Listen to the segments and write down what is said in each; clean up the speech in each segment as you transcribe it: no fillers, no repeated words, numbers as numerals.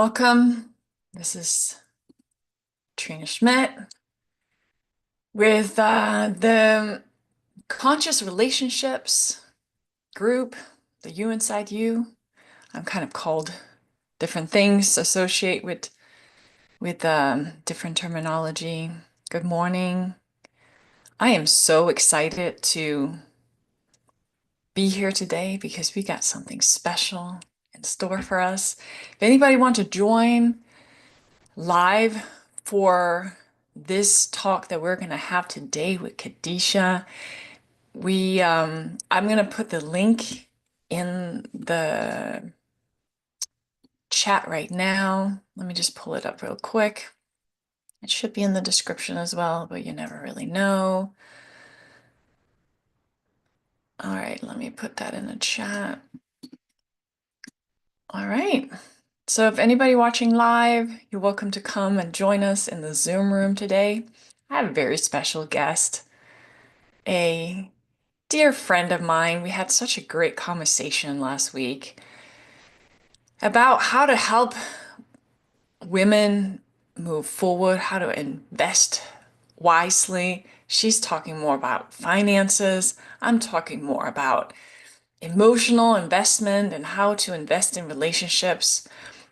Welcome. This is Trine Schmidt with the Conscious Relationships group, the You Inside You. I'm kind of called different things associate with different terminology. Good morning. I am so excited to be here today because we got something special in store for us. If anybody wants to join live for this talk that we're going to have today with Kedisha. I'm going to put the link in the chat right now. Let me just pull it up real quick. It should be in the description as well, but you never really know. All right, let me put that in the chat. All right. So if anybody watching live, you're welcome to come and join us in the Zoom room today. I have a very special guest, a dear friend of mine. We had such a great conversation last week about how to help women move forward, how to invest wisely. She's talking more about finances. I'm talking more about emotional investment and how to invest in relationships.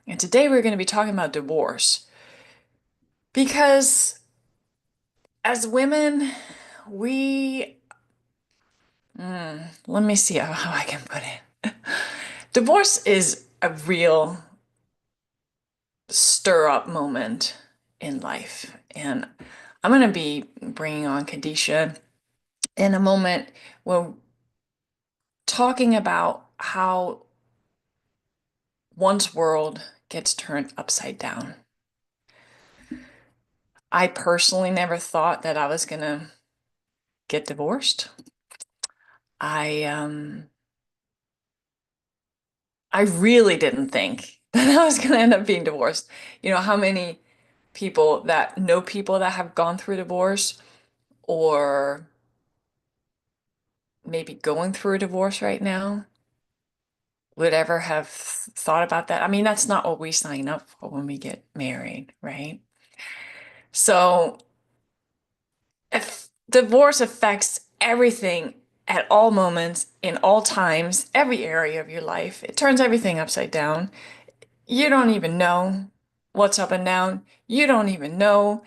And today we're going to be talking about divorce because as women, we, let me see how I can put it. Divorce is a real stir up moment in life. And I'm going to be bringing on Kedisha in a moment. We're talking about how one's world gets turned upside down. I personally never thought that I was going to get divorced. I I really didn't think that I was going to end up being divorced. You know how many people that know people that have gone through divorce or maybe going through a divorce right now would ever have thought about that. I mean, that's not what we sign up for when we get married, right? So if divorce affects everything at all moments, in all times, every area of your life. It turns everything upside down. You don't even know what's up and down. You don't even know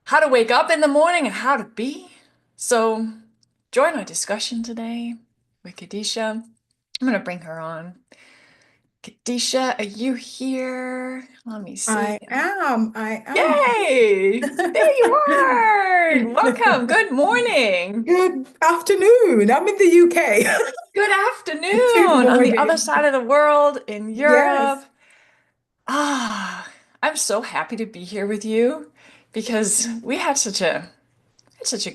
how to wake up in the morning and how to be. So join our discussion today with Kedisha. I'm going to bring her on. Kedisha, are you here? Let me see. I am. Yay! There you are! Welcome. Good morning. Good afternoon. I'm in the UK. Good Good afternoon on the other morning. side of the world in Europe. Yes, I'm so happy to be here with you because we had such a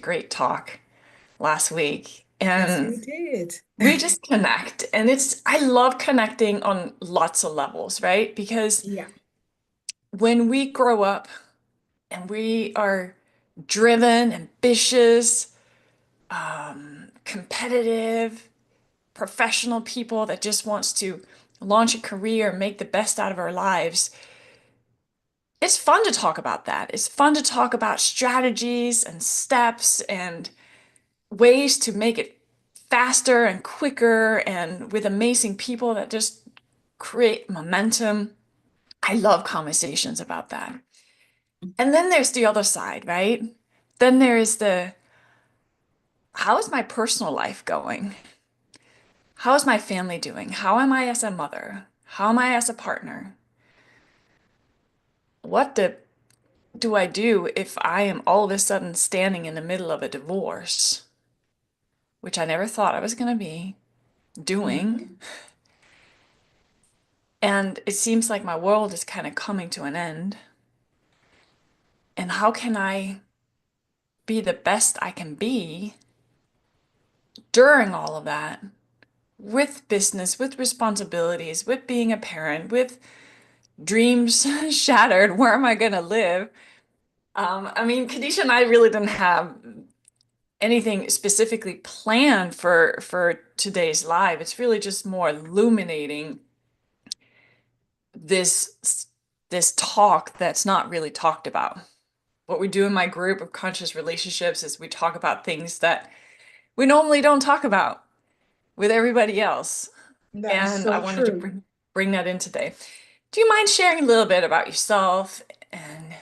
great talk last week. yes, we And did. we just connect. And I love connecting on lots of levels, right? Because Yeah. when we grow up and we are driven, ambitious, competitive, professional people that just wants to launch a career, make the best out of our lives, it's fun to talk about that. It's fun to talk about strategies and steps and ways to make it faster and quicker and with amazing people that just create momentum. I love conversations about that. And then there's the other side, right? Then there is how is my personal life going? How is my family doing? How am I as a mother? How am I as a partner? What do I do if I am all of a sudden standing in the middle of a divorce, which I never thought I was going to be doing? Mhm. And it seems like my world is kind of coming to an end. And how can I be the best I can be during all of that with business, with responsibilities, with being a parent, with dreams shattered? Where am I going to live? I mean, Kadisha and I really didn't have anything specifically planned for today's live. It's really just more illuminating this this talk that's not really talked about. What we do in my group of conscious relationships is we talk about things that we normally don't talk about with everybody else. That is And I so wanted to true. bring that in today. Do you mind sharing a little bit about yourself and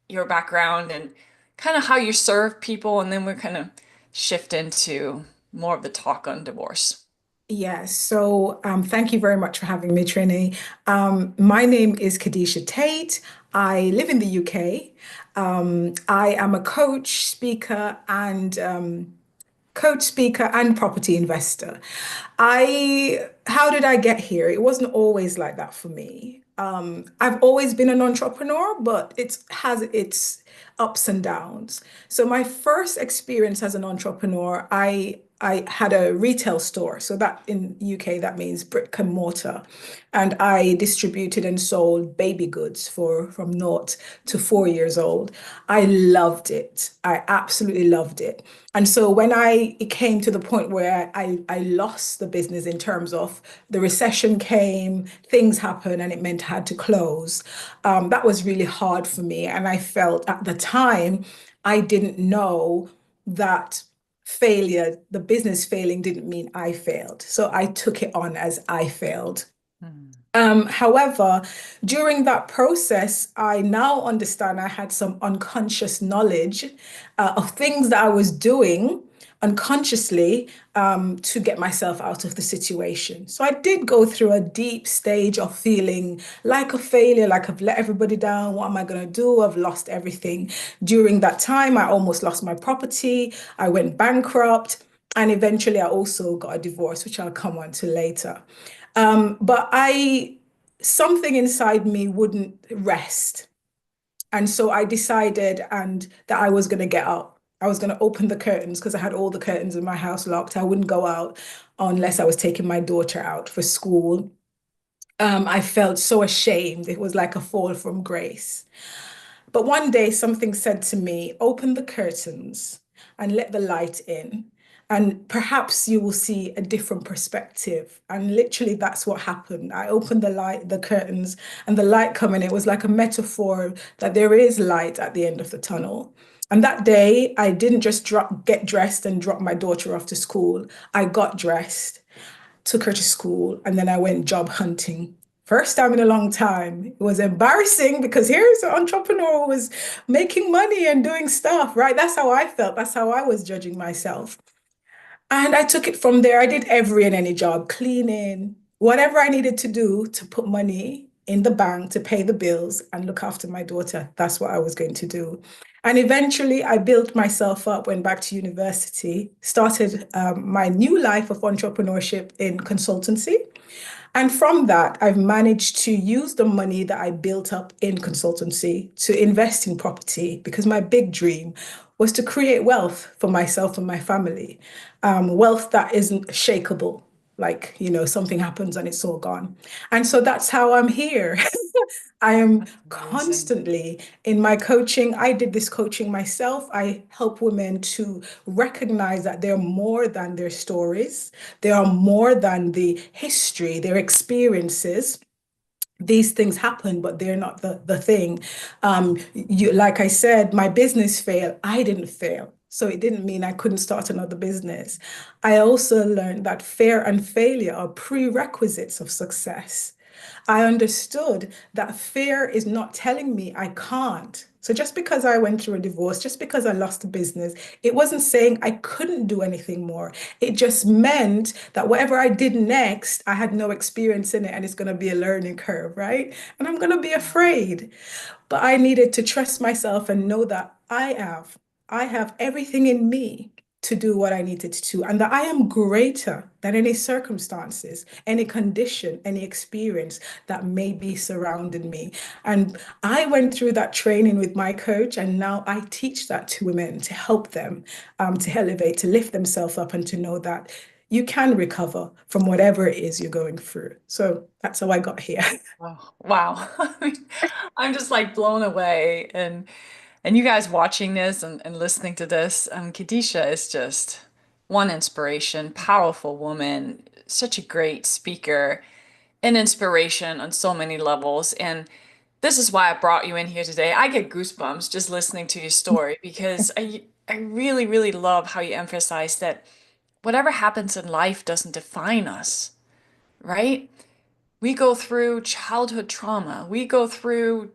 your background and kind of how you serve people? And then we're kind of shift into more of the talk on divorce. Yes. So thank you very much for having me, Trini. My name is Kedisha Taitt. I live in the UK. I am a coach, speaker, and property investor. How did I get here? It wasn't always like that for me. I've always been an entrepreneur, but it has its ups and downs. So my first experience as an entrepreneur, I had a retail store. So that in UK, that means brick and mortar. And I distributed and sold baby goods for from 0 to 4 years old. I loved it. I absolutely loved it. And so when it came to the point where I lost the business in terms of the recession came, things happened, and it meant I had to close, that was really hard for me. And I felt at the time, I didn't know that the business failing didn't mean I failed. So I took it on as I failed. Hmm. However, during that process, I now understand I had some unconscious knowledge of things that I was doing unconsciously to get myself out of the situation. So I did go through a deep stage of feeling like a failure, like I've let everybody down. What am I going to do? I've lost everything. During that time, I almost lost my property. I went bankrupt. And eventually, I also got a divorce, which I'll come on to later. But something inside me wouldn't rest. And so I decided that I was going to get up. I was going to open the curtains because I had all the curtains in my house locked. I wouldn't go out unless I was taking my daughter out for school. I felt so ashamed. It was like a fall from grace. But one day something said to me, open the curtains and let the light in. And perhaps you will see a different perspective. And literally that's what happened. I opened the curtains, and the light coming. It was like a metaphor that there is light at the end of the tunnel. And that day, I didn't just get dressed and drop my daughter off to school. I got dressed, took her to school, and then I went job hunting. First time in a long time. It was embarrassing because here's an entrepreneur who was making money and doing stuff, right? That's how I felt. That's how I was judging myself. And I took it from there. I did every and any job, cleaning, whatever I needed to do to put money in the bank to pay the bills and look after my daughter. That's what I was going to do. And eventually I built myself up, went back to university, started my new life of entrepreneurship in consultancy. And from that, I've managed to use the money that I built up in consultancy to invest in property because my big dream was to create wealth for myself and my family. Wealth that isn't shakable, like, something happens and it's all gone. And so that's how I'm here. I am That's amazing. constantly in my coaching. I did this coaching myself. I help women to recognize that they're more than their stories, they are more than the history, their experiences. These things happen, but they're not the thing. Like I said, my business failed. I didn't fail. So it didn't mean I couldn't start another business. I also learned that fear and failure are prerequisites of success. I understood that fear is not telling me I can't. So just because I went through a divorce, just because I lost a business, it wasn't saying I couldn't do anything more. It just meant that whatever I did next, I had no experience in it and it's going to be a learning curve, right? And I'm going to be afraid. But I needed to trust myself and know that I have everything in me to do what I needed to do, and that I am greater than any circumstances, any condition, any experience that may be surrounding me. And I went through that training with my coach, and now I teach that to women to help them to elevate, to lift themselves up, and to know that you can recover from whatever it is you're going through. So that's how I got here. Oh, wow. I'm just like blown away. And you guys watching this and listening to this, Kedisha is just one inspiration, powerful woman, such a great speaker. an inspiration on so many levels. And this is why I brought you in here today. I get goosebumps just listening to your story because I really, really love how you emphasize that whatever happens in life doesn't define us, right? We go through childhood trauma. We go through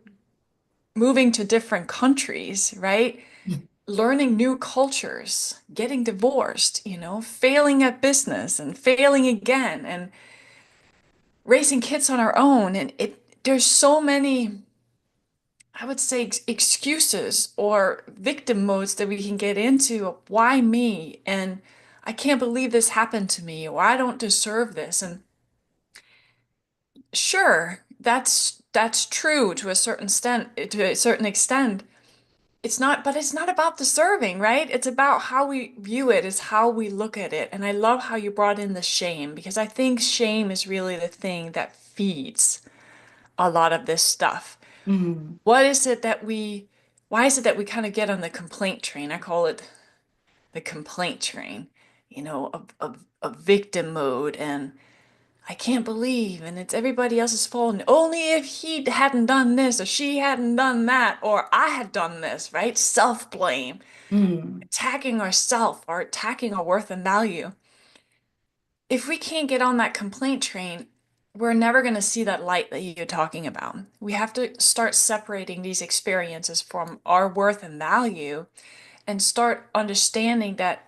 moving to different countries, right? Learning new cultures, getting divorced, failing at business and failing again and raising kids on our own. And there's so many, I would say, excuses or victim modes that we can get into. Of why me? And I can't believe this happened to me, or I don't deserve this. And sure, that's true to a certain extent, but it's not about deserving, right? It's about how we view it, is how we look at it. And I love how you brought in the shame because I think shame is really the thing that feeds a lot of this stuff. Mm. What is it that why is it that we kind of get on the complaint train? I call it the complaint train, of victim mode and I can't believe, and it's everybody else's fault. And only if he hadn't done this or she hadn't done that or I had done this, right? Self-blame, Mm. attacking ourself or attacking our worth and value. If we can't get on that complaint train, we're never going to see that light that you're talking about. We have to start separating these experiences from our worth and value and start understanding that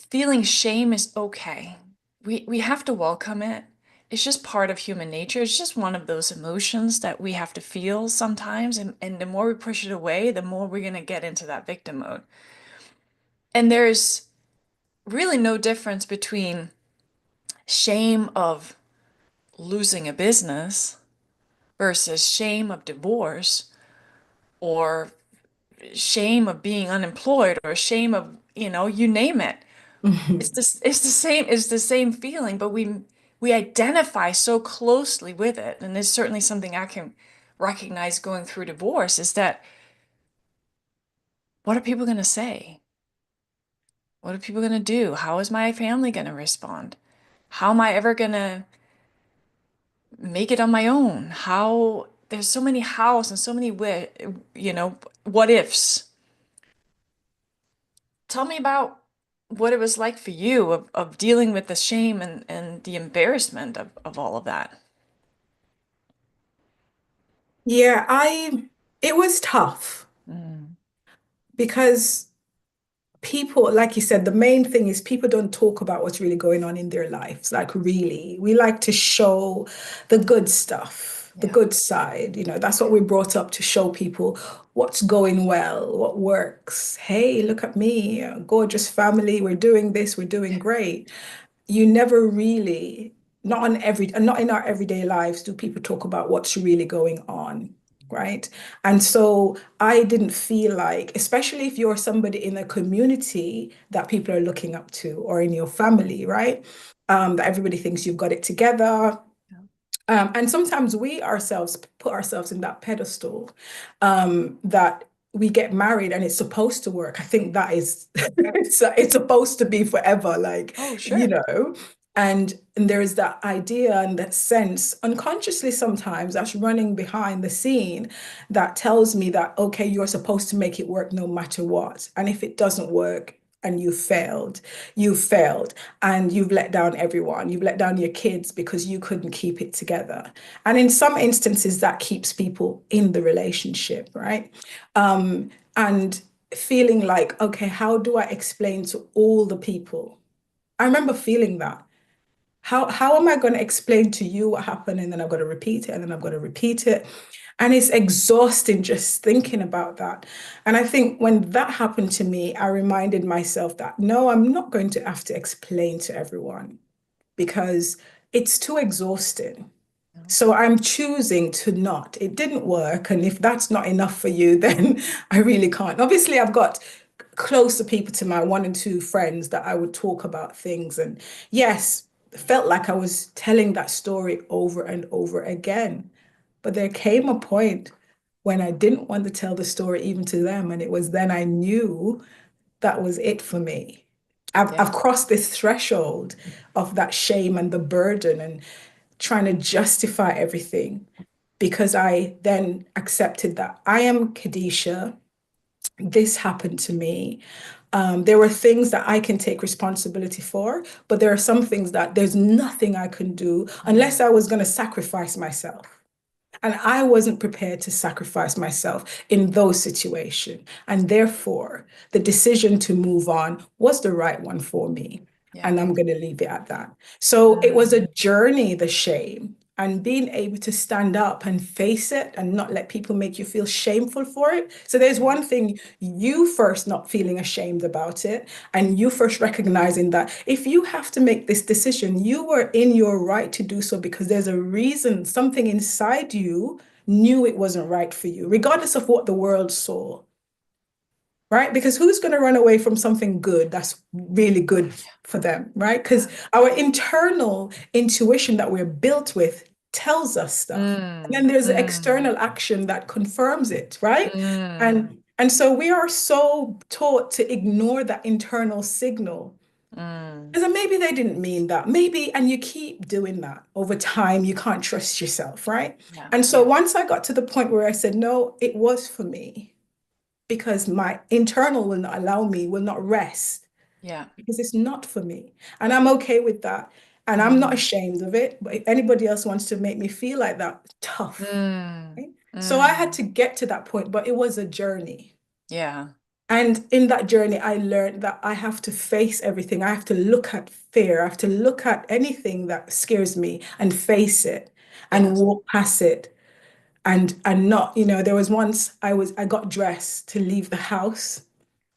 feeling shame is okay. We have to welcome it. It's just part of human nature. It's just one of those emotions that we have to feel sometimes. And the more we push it away, the more we're going to get into that victim mode. And there's really no difference between shame of losing a business versus shame of divorce or shame of being unemployed or shame of, you name it. It's the same feeling, but we identify so closely with it. And it's certainly something I can recognize going through divorce is that what are people going to say? What are people going to do? How is my family going to respond? How am I ever going to make it on my own? How there's so many hows and so many what ifs. Tell me about what it was like for you of dealing with the shame and the embarrassment of all of that. Yeah, it was tough Mm. because people, like you said, the main thing is people don't talk about what's really going on in their lives. Like, really, we like to show the good stuff, the Yeah. good side. That's what we're brought up to show people what's going well, what works. Hey, look at me, a gorgeous family. We're doing this, we're doing great. You never really, not in our everyday lives do people talk about what's really going on, right? And so I didn't feel like, especially if you're somebody in a community that people are looking up to or in your family, right? That everybody thinks you've got it together, and sometimes we ourselves put ourselves in that pedestal, that we get married and it's supposed to work. I think that is it's supposed to be forever, like, Oh, you sure. know. And there is that idea and that sense unconsciously sometimes that's running behind the scene that tells me that, okay, you're supposed to make it work no matter what. And if it doesn't work and you failed and you've let down everyone. You've let down your kids because you couldn't keep it together. And in some instances, that keeps people in the relationship, right? And feeling like, okay, how do I explain to all the people? I remember feeling that. How am I going to explain to you what happened? And then I've got to repeat it, and then I've got to repeat it. And it's exhausting just thinking about that. And I think when that happened to me, I reminded myself that no, I'm not going to have to explain to everyone because it's too exhausting. No. So I'm choosing to not. It didn't work. And if that's not enough for you, then I really can't. Obviously, I've got closer people to my one and two friends that I would talk about things. And yes, felt like I was telling that story over and over again. But there came a point when I didn't want to tell the story even to them. And it was then I knew that was it for me. I've Yeah. crossed this threshold of that shame and the burden and trying to justify everything because I then accepted that I am Kedisha. This happened to me. There were things that I can take responsibility for, but there are some things that there's nothing I can do unless Mm. I was going to sacrifice myself. And I wasn't prepared to sacrifice myself in those situations. And therefore, the decision to move on was the right one for me. Yeah. And I'm going to leave it at that. So it was Mm. a journey, the shame, and being able to stand up and face it and not let people make you feel shameful for it. So there's Yeah. one thing, you first not feeling ashamed about it, and you first recognizing that if you have to make this decision, you were in your right to do so because there's a reason, something inside you knew it wasn't right for you, regardless of what the world saw, right? Because who's going to run away from something good that's really good for them, right? Because Yeah. our internal intuition that we're built with tells us stuff. And then Mm. there's Mm. external action that confirms it, right? Mm. And so we are so taught to ignore that internal signal. Mm. And then maybe they didn't mean that. Maybe, and you keep doing that over time, you can't trust yourself, right? Yeah. And so Yeah. once I got to the point where I said, no, it was for me because my internal will not allow me, will not rest Yeah. because it's not for me. And I'm okay with that. And I'm not Mm. ashamed of it. But if anybody else wants to make me feel like that, tough. Mm. Right? So I had Mm. to get to that point, but it was a journey. Yeah. And in that journey, I learned that I have to face everything. I have to look at fear. I have to look at anything that scares me and face it and Yes. walk past it and not, there was once I got dressed to leave the house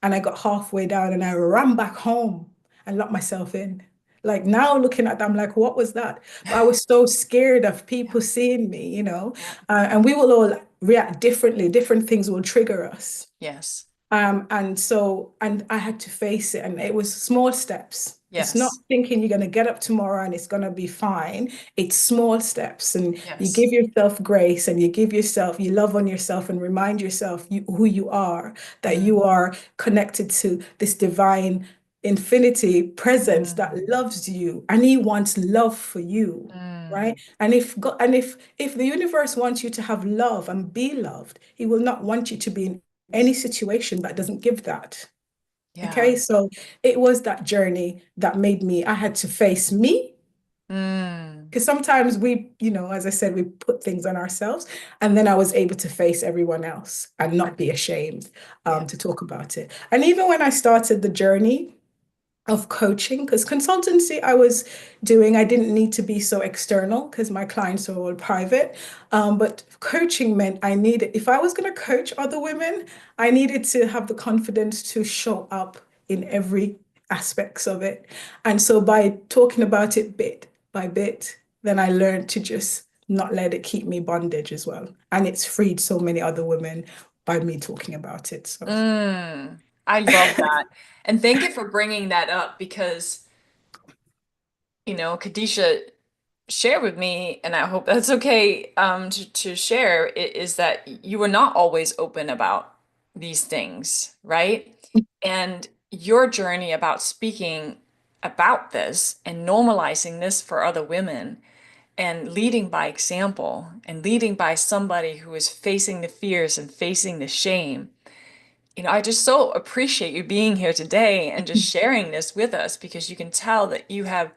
and I got halfway down and I ran back home and locked myself in. Like now looking at them, I'm like, what was that? But I was so scared of Yeah. people seeing me, Yeah. and we will all react differently. Different things will trigger us. Yes. And I had to face it, and it was small steps. It's not Yes. thinking you're going to get up tomorrow and it's going to be fine. It's small steps, and you Yes. give yourself grace and you love on yourself and remind yourself who you are, that Mm. you are connected to this divine infinity presence that Mm. loves you and he wants love for you. Right. Mm. And if the universe wants you to have love and be loved, he will not want you to be in any situation that doesn't give that. Yeah. Okay, so it was that journey that made me, I had to face me Mm. because sometimes we, as I said, we put things on ourselves. And then I was able to face everyone else and not be ashamed Yeah. to talk about it. And even when I started the journey, of coaching because consultancy I was doing, I didn't need to be so external because my clients are all private. But coaching meant I needed, if I was going to coach other women, I needed to have the confidence to show up in every aspects of it. And so by talking about it bit by bit, then I learned to just not let it keep me bondage as well. And it's freed so many other women by me talking about it. So Mm. I love that. And thank you for bringing that up because, Kadisha shared with me, and I hope that's okay, to share, is that you were not always open about these things, right? And your journey about speaking about this and normalizing this for other women and leading by example and leading by somebody who is facing the fears and facing the shame. I just so appreciate you being here today and just sharing this with us because you can tell that you have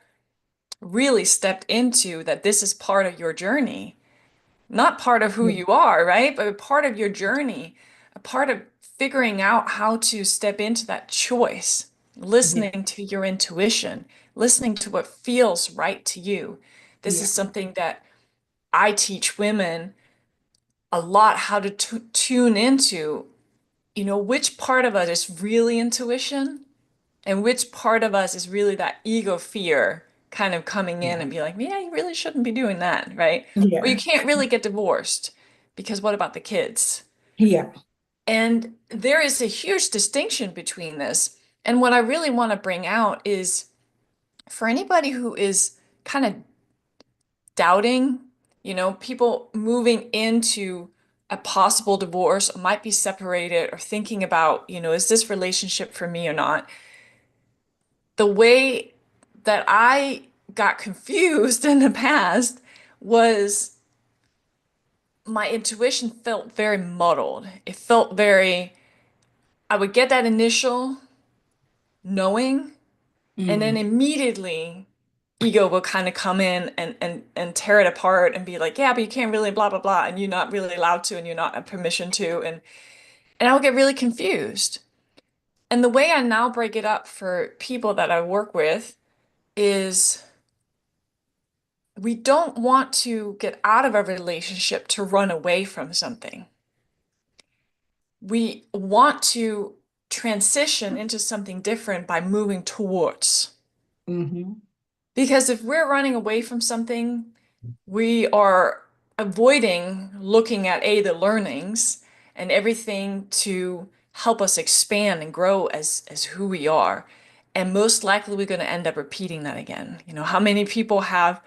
really stepped into that this is part of your journey, not part of who yeah, you are, right? But a part of your journey, a part of figuring out how to step into that choice, yeah, listening to your intuition, listening to what feels right to you. This yeah, is something that I teach women a lot how to tune into, which part of us is really intuition and which part of us is really that ego fear kind of coming in yeah, and be like, yeah, you really shouldn't be doing that, right? Or you yeah, can't really get divorced because what about the kids? yeah. And there is a huge distinction between this. And what I really want to bring out is for anybody who is kind of doubting, people moving into a possible divorce or might be separated or thinking about, is this relationship for me or not? the way that I got confused in the past was my intuition felt very muddled. It felt very, I would get that initial knowing, and then Mm. immediately ego will kind of come in and tear it apart and be like, yeah, but you can't really blah blah blah, and you're not really allowed to, and you're not a permission to, and I would get really confused. And the way I now break it up for people that I work with is we don't want to get out of a relationship to run away from something. We want to transition into something different by moving towards. Hmm. Because if we're running away from something, we are avoiding looking at the learnings and everything to help us expand and grow as who we are. And most likely we're going to end up repeating that again. You know, how many people have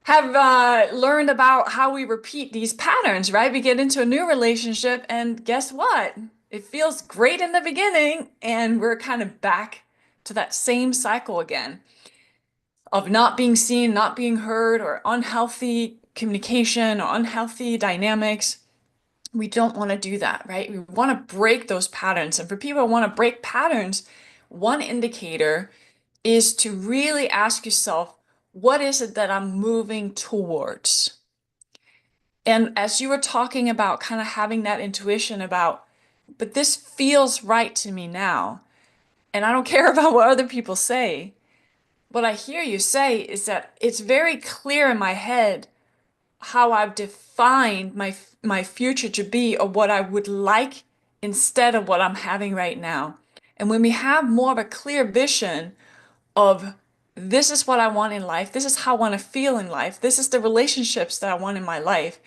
learned about how we repeat these patterns, right? We get into a new relationship, and guess what? It feels great in the beginning, and we're kind of back to that same cycle again of not being seen, not being heard, or unhealthy communication or unhealthy dynamics. We don't want to do that, right? We want to break those patterns. And for people who want to break patterns, one indicator is to really ask yourself, what is it that I'm moving towards? And as you were talking about kind of having that intuition about, but this feels right to me now, and I don't care about what other people say. What I hear you say is that it's very clear in my head how I've defined my future to be or what I would like instead of what I'm having right now. And when we have more of a clear vision of this is what I want in life, this is how I want to feel in life, this is the relationships that I want in my life.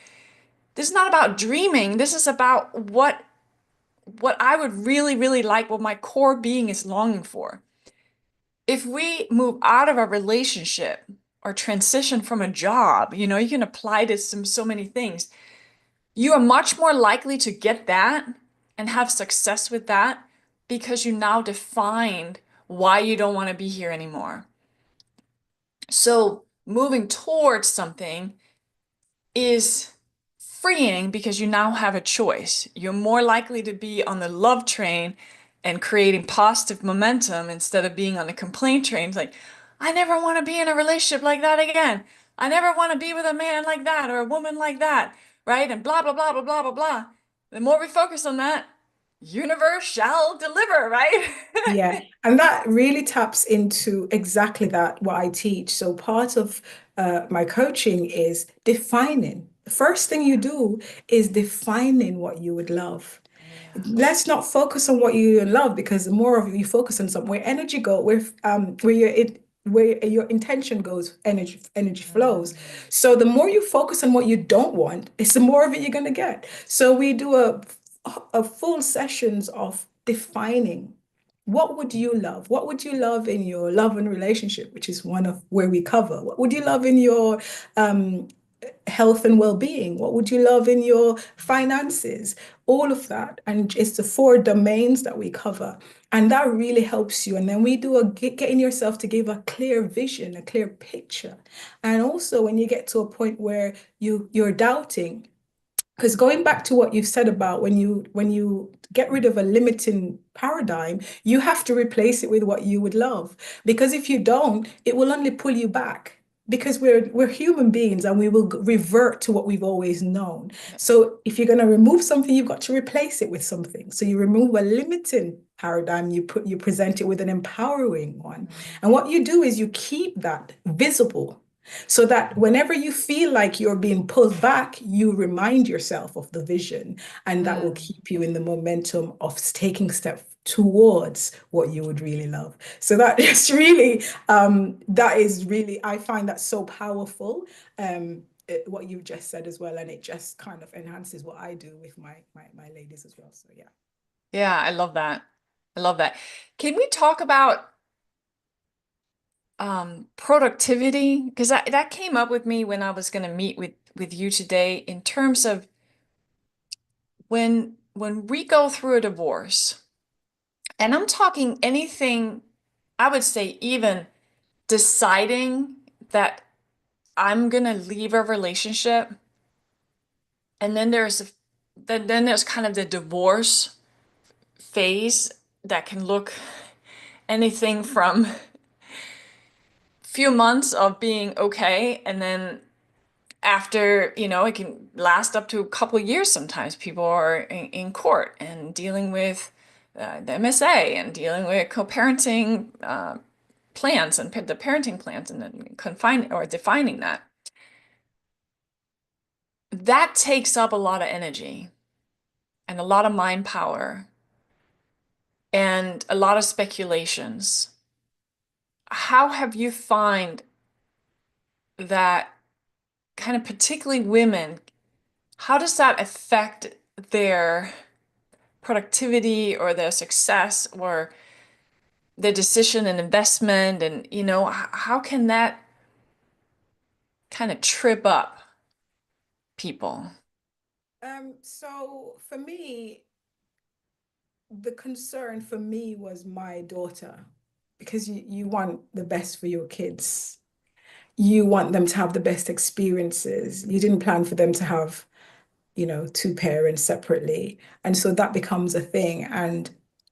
This is not about dreaming. This is about what I would really, really like, what my core being is longing for. If we move out of a relationship or transition from a job, you know, you can apply this to so many things. You are much more likely to get that and have success with that because you now defined why you don't want to be here anymore. So moving towards something is freeing because you now have a choice. You're more likely to be on the love train and creating positive momentum instead of being on the complaint train. It's like, I never want to be in a relationship like that again. I never want to be with a man like that or a woman like that, right? And blah, blah, blah, blah, blah, blah, blah. The more we focus on that, universe shall deliver, right? Yeah, and that really taps into exactly that, what I teach. So part of my coaching is defining. The first thing you do is defining what you would love. Yeah. Let's not focus on what you love, because the more of you focus on something, where energy go, where where your intention goes, energy flows. Mm. So the more you focus on what you don't want, it's the more of it you're going to get. So we do a full sessions of defining. What would you love? What would you love in your love and relationship, which is one of where we cover? What would you love in your um, health and well-being? What would you love in your finances? All of that. And it's the four domains that we cover. And that really helps you. And then we do getting yourself to give a clear vision, a clear picture. And also when you get to a point where you're doubting, because going back to what you've said about when you get rid of a limiting paradigm, you have to replace it with what you would love. Because if you don't, it will only pull you back. Because we're human beings and we will revert to what we've always known. Yes. So if you're going to remove something, you've got to replace it with something. So you remove a limiting paradigm, you present it with an empowering one. Mm. And what you do is you keep that visible, so that whenever you feel like you're being pulled back, you remind yourself of the vision, and that will Mm. keep you in the momentum of taking steps towards what you would really love. So that is really, I find that so powerful. What you've just said as well, and it just kind of enhances what I do with my ladies as well. So yeah. Yeah, I love that. I love that. Can we talk about productivity? Because that came up with me when I was going to meet with you today in terms of when we go through a divorce, and I'm talking anything I would say even deciding that I'm gonna leave a relationship, and then there's kind of the divorce phase that can look anything from few months of being okay, and then after, it can last up to a couple of years sometimes. People are in court and dealing with the MSA and dealing with co-parenting plans and the parenting plans and then confining or defining that. That takes up a lot of energy and a lot of mind power and a lot of speculations. How have you find that kind of particularly women, how does that affect their productivity or their success or their decision and investment? And, how can that kind of trip up people? So for me, the concern for me was my daughter, because you want the best for your kids. You want them to have the best experiences. You didn't plan for them to have, two parents separately. And so that becomes a thing. And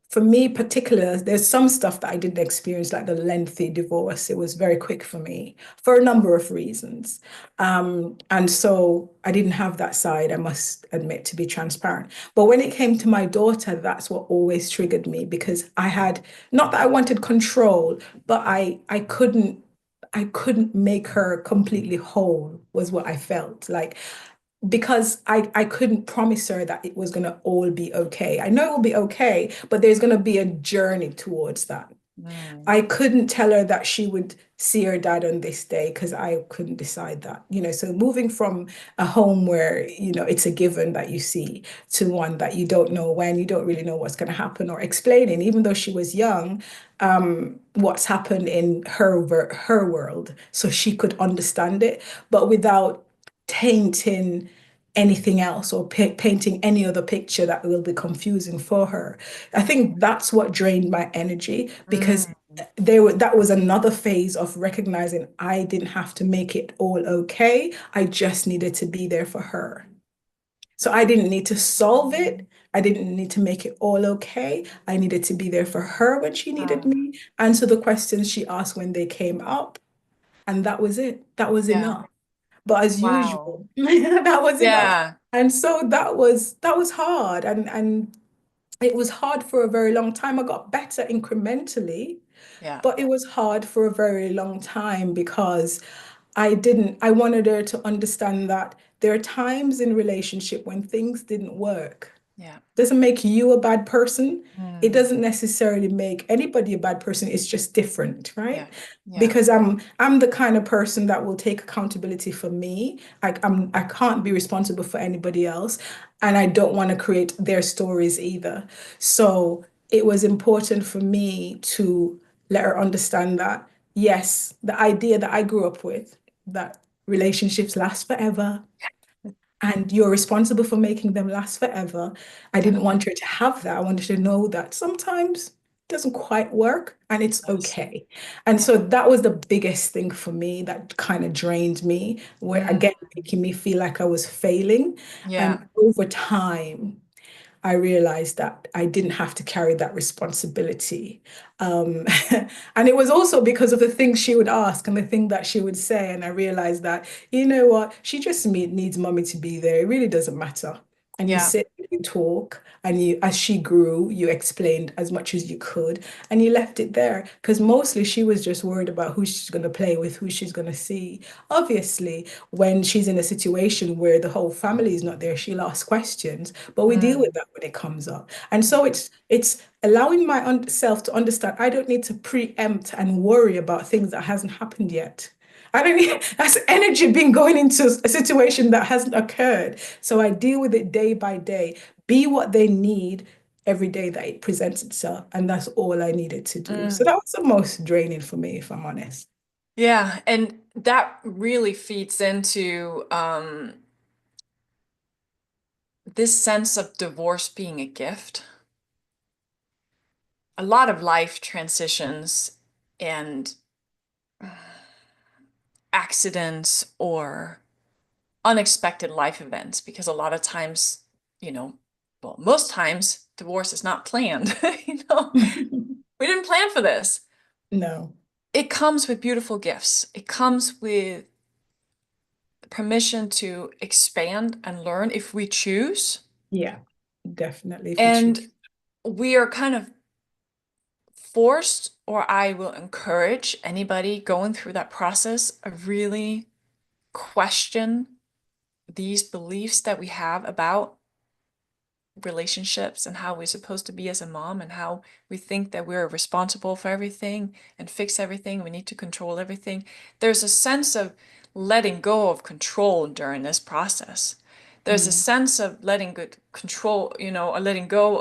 for me, particular, there's some stuff that I didn't experience, like the lengthy divorce. It was very quick for me for a number of reasons. And so I didn't have that side, I must admit, to be transparent. But when it came to my daughter, that's what always triggered me, because I had, not that I wanted control, but I couldn't make her completely whole, was what I felt like, because I couldn't promise her that it was going to all be okay. I know it will be okay, but there's going to be a journey towards that. Mm, I couldn't tell her that she would see her dad on this day, because I couldn't decide that. So moving from a home where, it's a given that you see, to one that you don't know when, you don't really know what's going to happen, or explaining, even though she was young, what's happened in her world, so she could understand it, but without tainting anything else, or painting any other picture that will be confusing for her. I think that's what drained my energy, because mm, that was another phase of recognizing I didn't have to make it all okay. I just needed to be there for her. So I didn't need to solve it. I didn't need to make it all okay. I needed to be there for her when she needed uh, me, answer the questions she asked when they came up, and that was it. That was yeah. enough. But as Wow. usual, that was enough. Yeah. And so that was hard. And it was hard for a very long time. I got better incrementally, Yeah. but it was hard for a very long time, because I wanted her to understand that there are times in relationship when things didn't work. Yeah. Doesn't make you a bad person. It Mm, doesn't necessarily make anybody a bad person. It's just different, yeah. right? Yeah. Because I'm the kind of person that will take accountability for me. I can't be responsible for anybody else, and I don't want to create their stories either. So it was important for me to let her understand that, yes, the idea that I grew up with, that relationships last forever, and you're responsible for making them last forever. I Yeah. didn't want her to have that. I wanted her to know that sometimes it doesn't quite work, and it's Yes. okay. And Yeah. so that was the biggest thing for me that kind of drained me, where Mm, again, making me feel like I was failing. yeah. And over time, I realized that I didn't have to carry that responsibility. Um, and it was also because of the things she would ask and the thing that she would say. And I realized that, you know what, she just needs mommy to be there. It really doesn't matter. And you Yeah. sit, you talk, and as she grew, you explained as much as you could, and you left it there. Because mostly she was just worried about who she's going to play with, who she's going to see. Obviously, when she's in a situation where the whole family is not there, she'll ask questions, but we deal with Mm, that when it comes up. And so it's allowing my self to understand I don't need to preempt and worry about things that hasn't happened yet. I don't need that's energy being going into a situation that hasn't occurred. So I deal with it day by day, be what they need every day that it presents itself. And that's all I needed to do. So mm. that was the most draining for me, if I'm honest. Yeah. And that really feeds into this sense of divorce being a gift. A lot of life transitions and accidents or unexpected life events, because a lot of times, you know, well, most times divorce is not planned. You know, we didn't plan for this. No. It comes with beautiful gifts. It comes with permission to expand and learn if we choose. Yeah, definitely if you And choose. we are kind of forced, or I will encourage anybody going through that process of really question these beliefs that we have about relationships and how we're supposed to be as a mom, and how we think that we're responsible for everything and fix everything. We need to control everything. There's a sense of letting go of control during this process. There's a Mm, sense of letting go control, or letting go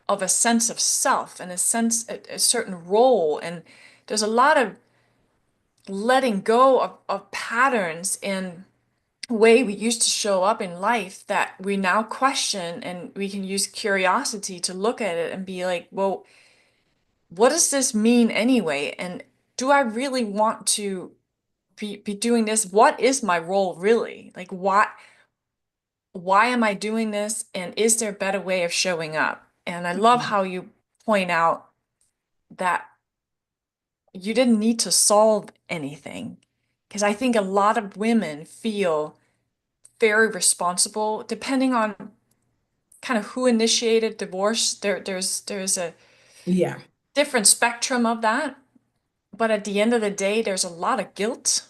of a sense of self and a certain role. And there's a lot of letting go of patterns and way we used to show up in life that we now question, and we can use curiosity to look at it and be like, well, what does this mean anyway? And do I really want to be doing this? What is my role really? Like, why am I doing this? And is there a better way of showing up? And I love mm, how you point out that you didn't need to solve anything. Because I think a lot of women feel very responsible, depending on kind of who initiated divorce. There's a yeah. different spectrum of that. But at the end of the day, there's a lot of guilt.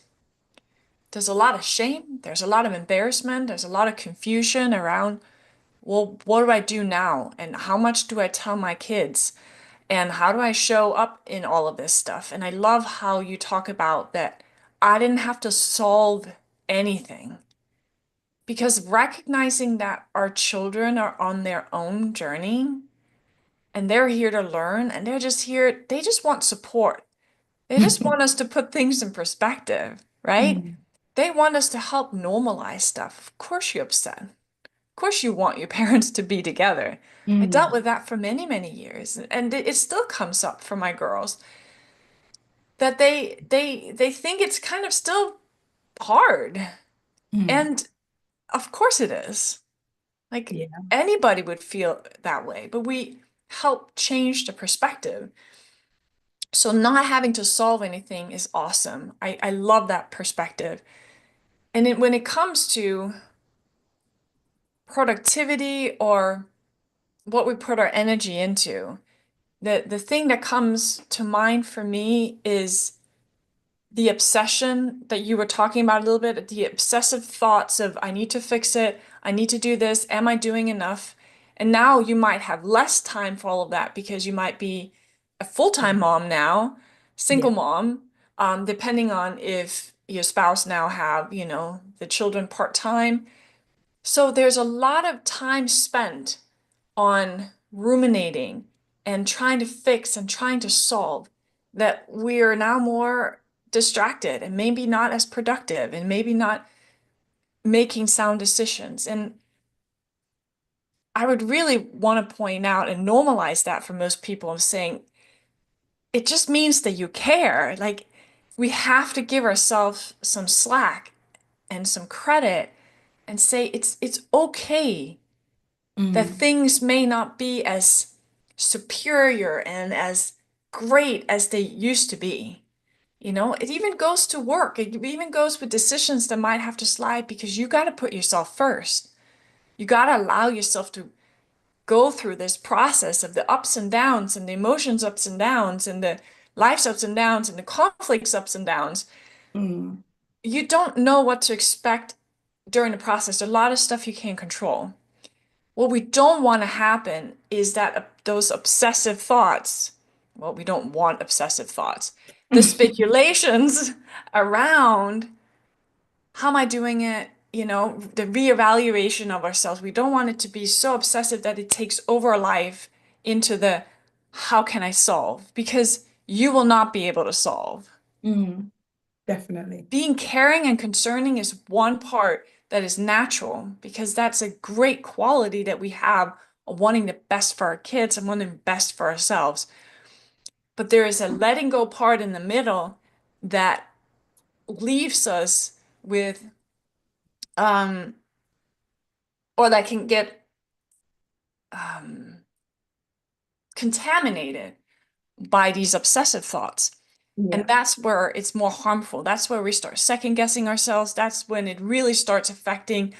There's a lot of shame. There's a lot of embarrassment. There's a lot of confusion around, well, what do I do now? And how much do I tell my kids? And how do I show up in all of this stuff? And I love how you talk about that I didn't have to solve anything, because recognizing that our children are on their own journey and they're here to learn, and they're just here, they just want support. They just want us to put things in perspective, right? Mm, They want us to help normalize stuff. Of course you're upset. Of course you want your parents to be together. I dealt mm, with that for many, many years, and it still comes up for my girls that they think it's kind of still hard. mm. And of course it is. Like Yeah. anybody would feel that way, but we help change the perspective. So not having to solve anything is awesome. I love that perspective. And when it comes to productivity or what we put our energy into, the thing that comes to mind for me is the obsession that you were talking about a little bit, the obsessive thoughts of, I need to fix it, I need to do this, am I doing enough? And now you might have less time for all of that because you might be a full-time mom now, single Yeah. mom, depending on if your spouse now have, the children part-time. So there's a lot of time spent on ruminating and trying to fix and trying to solve, that we are now more distracted and maybe not as productive and maybe not making sound decisions. And I would really want to point out and normalize that for most people of saying, it just means that you care. Like, we have to give ourselves some slack and some credit and say it's okay that Mm, things may not be as superior and as great as they used to be. It even goes to work. It even goes with decisions that might have to slide, because you got to put yourself first. You got to allow yourself to go through this process of the ups and downs and the emotions ups and downs and the life's ups and downs and the conflicts ups and downs. mm, You don't know what to expect during the process. There's a lot of stuff you can't control. What we don't want to happen is that those obsessive thoughts, well, we don't want obsessive thoughts, the speculations around how am I doing it, the reevaluation of ourselves. We don't want it to be so obsessive that it takes over our life into the how can I solve? Because you will not be able to solve. mm, definitely. Being caring and concerning is one part that is natural, because that's a great quality that we have of wanting the best for our kids and wanting the best for ourselves. but there is a letting go part in the middle that leaves us with, um, or that can get um, contaminated by these obsessive thoughts. And Yeah. that's where it's more harmful. That's where we start second guessing ourselves. That's when it really starts affecting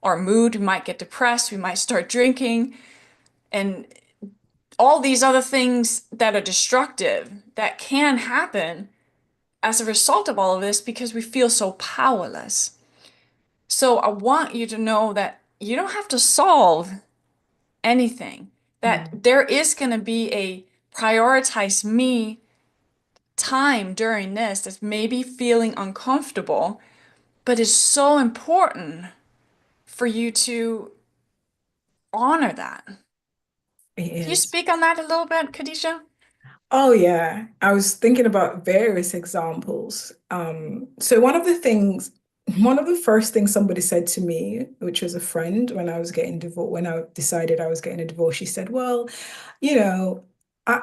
our mood. We might get depressed. We might start drinking and all these other things that are destructive that can happen as a result of all of this because we feel so powerless. So I want you to know that you don't have to solve anything, that Mm. there is going to be a prioritize me time during this that's maybe feeling uncomfortable, but is so important for you to honor that. It Can you is. speak on that a little bit, Kadisha? Oh yeah, I was thinking about various examples. So one of the first things somebody said to me, which was a friend when I was getting divorced, when I decided I was getting a divorce, she said, "Well, you know, I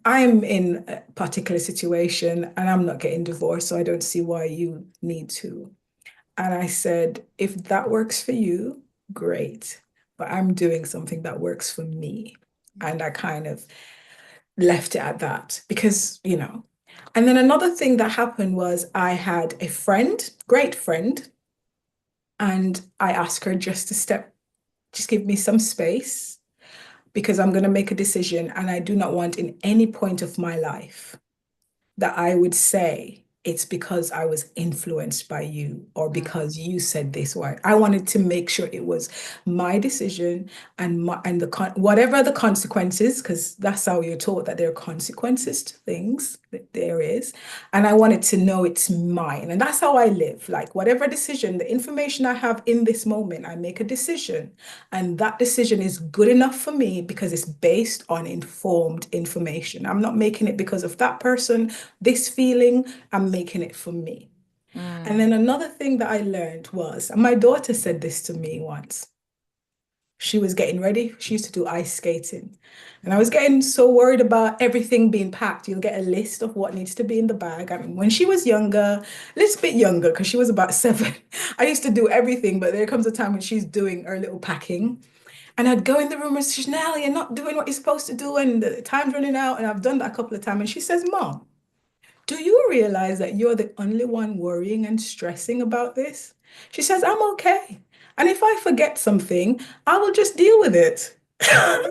I'm in a particular situation and I'm not getting divorced, so I don't see why you need to." And I said, "If that works for you, great, but I'm doing something that works for me." And I kind of left it at that because, And then another thing that happened was I had a friend, great friend, and I asked her just give me some space because I'm going to make a decision and I do not want in any point of my life that I would say it's because I was influenced by you or Mm, because you said this, or I wanted to make sure it was my decision and whatever the consequences, because that's how you're taught that there are consequences to things, that there is. And I wanted to know it's mine. And that's how I live. Like whatever decision, the information I have in this moment, I make a decision. And that decision is good enough for me because it's based on informed information. I'm not making it because of that person, this feeling, I'm making it for me. And mm, then another thing that I learned was, and my daughter said this to me once. She was getting ready. She used to do ice skating. And I mm, was getting so worried about everything being packed. You'll get a list of what needs to be in the bag. I mean, when she was younger, a little bit younger, because she was about 7, I used to do everything. But there comes a time when she's doing her little packing. And I'd go in the room and say, Chanel, you're not doing what you're supposed to do. And the time's running out. And I've done that a couple of times. And she says, Mom, do you realize that you're the only one worrying and stressing about this? She says, I'm okay. And if I forget something, I will just deal with it. I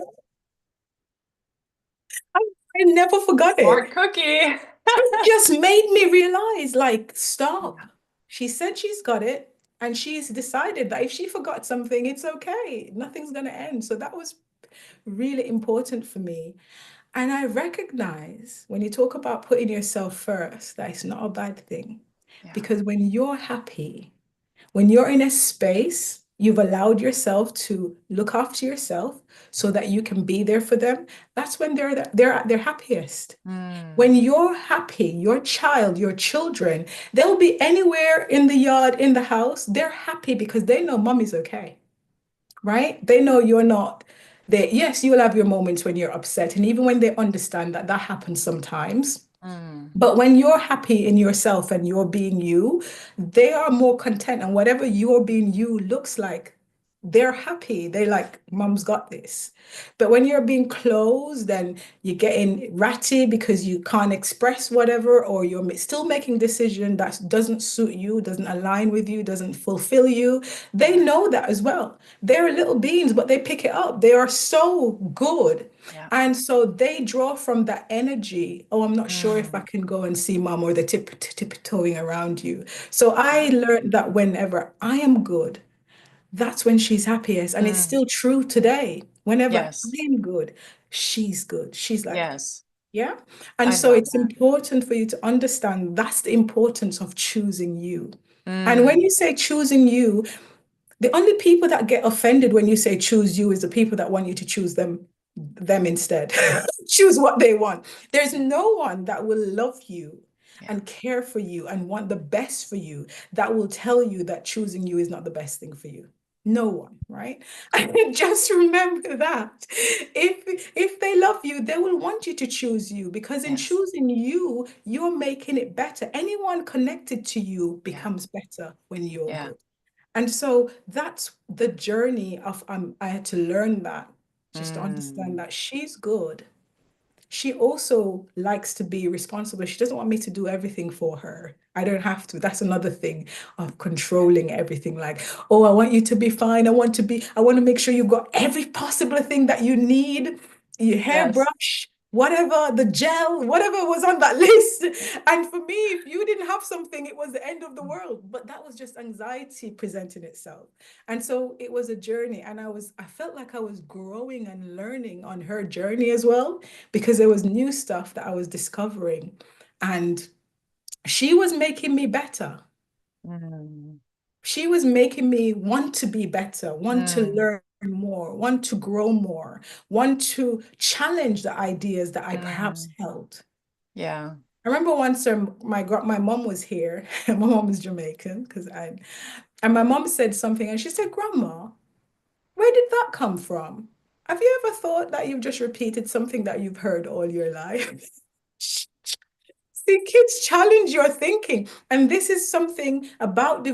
never forgot smart it. cookie. It just made me realize, like, Yeah. stop. She said she's got it, and she's decided that if she forgot something, it's okay. Nothing's going to end. So that was really important for me. And I recognize when you talk about putting yourself first, that it's not a bad thing. Yeah. Because when you're happy, when you're in a space, you've allowed yourself to look after yourself so that you can be there for them. That's when they're at their happiest. When Mm, you're happy, your child, your children, they'll be anywhere in the yard, in the house. They're happy because they know mommy's okay, right? They know you're not there. Yes, you will have your moments when you're upset. And even when they understand that that happens sometimes, mm, but when you're happy in yourself and you're being you, they are more content. And whatever you're being you looks like, they're happy. They're like, Mom's got this. But when you're being closed and you're getting ratty because you can't express whatever, or you're still making decision that doesn't suit you, doesn't align with you, doesn't fulfill you, they yeah. know that as well. They're little beings, but they pick it up. They are so good. Yeah. And so they draw from that energy. Oh, I'm not sure if I Mm, can go and see mom, or the tiptoeing around you. So yeah. I learned that whenever I am good, that's when she's happiest. And it's Mm, still true today. Whenever I yes. am good, she's good. She's like, Yes. yeah. And I so love it's that. important for you to understand that's the importance of choosing you. And when Mm, you say choosing you, the only people that get offended when you say choose you is the people that want you to choose them instead. Choose what they want. There's yeah. no one that will love you Yeah. and care for you and want the best for you that will tell you that choosing you is not the best thing for you. No one, right? And just remember that if they love you, they will want you to choose you because in Yes. choosing you, you're making it better. Anyone connected to you Yeah. becomes better when you're Yeah. good. And so that's the journey of I had to learn that, just to understand Mm. that she's good. She also likes to be responsible. She doesn't want me to do everything for her. I don't have to. That's another thing of controlling everything. Like, oh, I want you to be fine. I want to make sure you got every possible thing that you need, your Yes. hairbrush, whatever, the gel, whatever was on that list. And for me, if you didn't have something, it was the end of the world. But that was just anxiety presenting itself. And so it was a journey. And I felt like I was growing and learning on her journey as well because there was new stuff that I was discovering. And she was making me better. Mm. She was making me want to be better, want to Mm. learn more, want to grow more, want to challenge the ideas that I perhaps Mm. held. Yeah. I remember once my mom was here. My mom is Jamaican because I and my mom said something and she said, "Grandma, where did that come from? Have you ever thought that you've just repeated something that you've heard all your life?" See, kids challenge your thinking. And this is something about the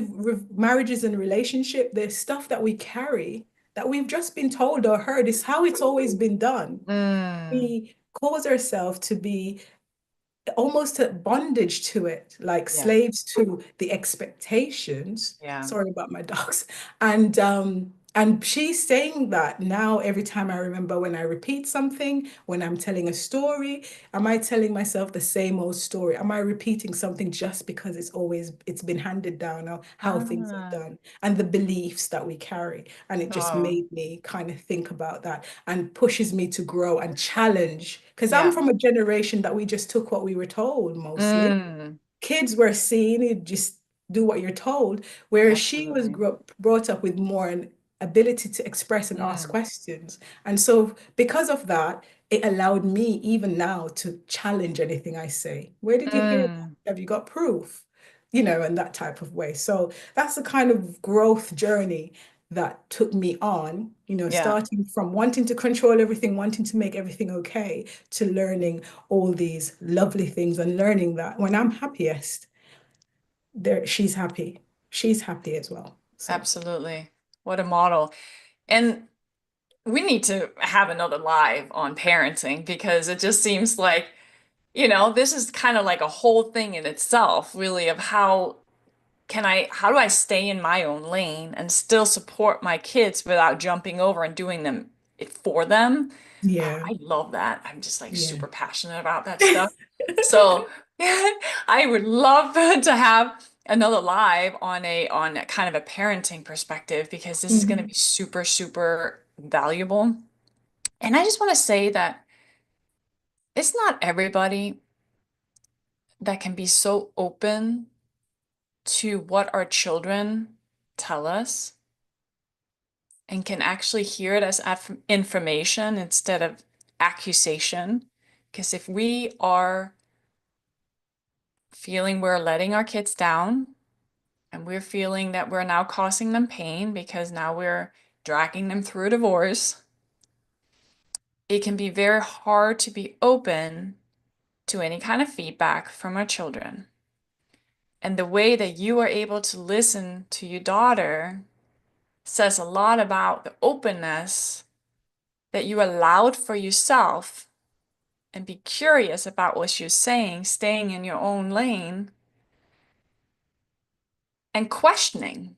marriages and relationship. There's stuff that we carry that we've just been told or heard is how it's always been done. Mm. We cause ourselves to be almost at bondage to it, like Yes. slaves to the expectations. Yeah. Sorry about my dogs. And she's saying that now every time I remember when I repeat something, when I'm telling a story, am I telling myself the same old story? Am I repeating something just because it's been handed down or how things are Ah. done and the beliefs that we carry? And it just Oh, made me kind of think about that and pushes me to grow and challenge because I'm yeah. from a generation that we just took what we were told mostly. Mm. Kids were seen, you just do what you're told, whereas she was Absolutely. brought up with more an ability to express and ask Mm. questions. And so because of that, it allowed me even now to challenge anything I say. Where did you hear that? Mm. Have you got proof? And that type of way. So that's the kind of growth journey that took me on, Yeah. starting from wanting to control everything, wanting to make everything okay, to learning all these lovely things and learning that when I'm happiest, there she's happy. She's happy as well. So Absolutely. What a model. And we need to have another live on parenting because it just seems like, this is kind of like a whole thing in itself, really, of how do I stay in my own lane and still support my kids without jumping over and doing them it for them? yeah, I love that. I'm just like yeah. super passionate about that stuff. So I would love to have another live on kind of a parenting perspective because this is going to Mhm. be super, super valuable. And I just want to say that it's not everybody that can be so open to what our children tell us and can actually hear it as information instead of accusation. Because if we are feeling we're letting our kids down and we're feeling that we're now causing them pain because now we're dragging them through a divorce, it can be very hard to be open to any kind of feedback from our children. And the way that you are able to listen to your daughter says a lot about the openness that you allowed for yourself and be curious about what she's saying, staying in your own lane and questioning,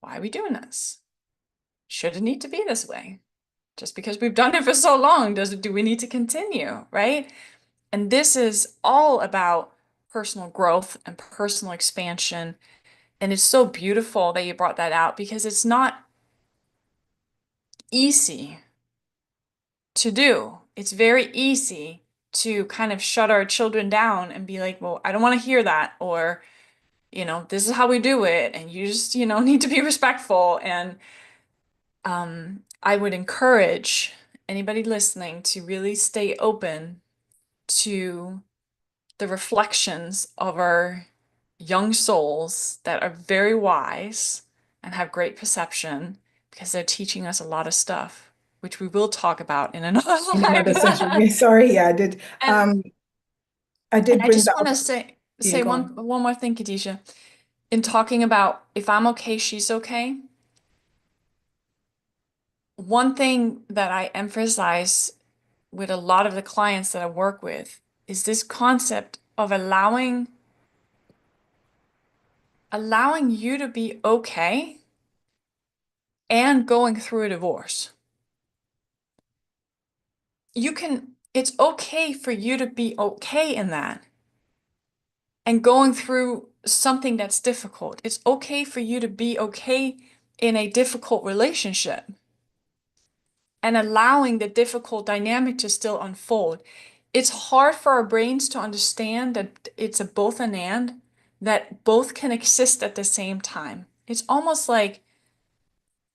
why are we doing this? Should it need to be this way? Just because we've done it for so long, do we need to continue, right? And this is all about personal growth and personal expansion. And it's so beautiful that you brought that out because it's not easy to do. It's very easy to kind of shut our children down and be like, well, I don't want to hear that. Or, this is how we do it. And you just, need to be respectful. And I would encourage anybody listening to really stay open to the reflections of our young souls that are very wise and have great perception because they're teaching us a lot of stuff, which we will talk about in another In another session. live. Yeah, sorry, yeah, And um I and did I bring just that want up. to Yeah, say go on. one more thing, Kedisha. In talking about if I'm okay, she's okay. One thing that I emphasize with a lot of the clients that I work with is this concept of allowing you to be okay and going through a divorce. It's okay for you to be okay in that and going through something that's difficult. It's okay for you to be okay in a difficult relationship and allowing the difficult dynamic to still unfold. It's hard for our brains to understand that it's a both and, that both can exist at the same time. It's almost like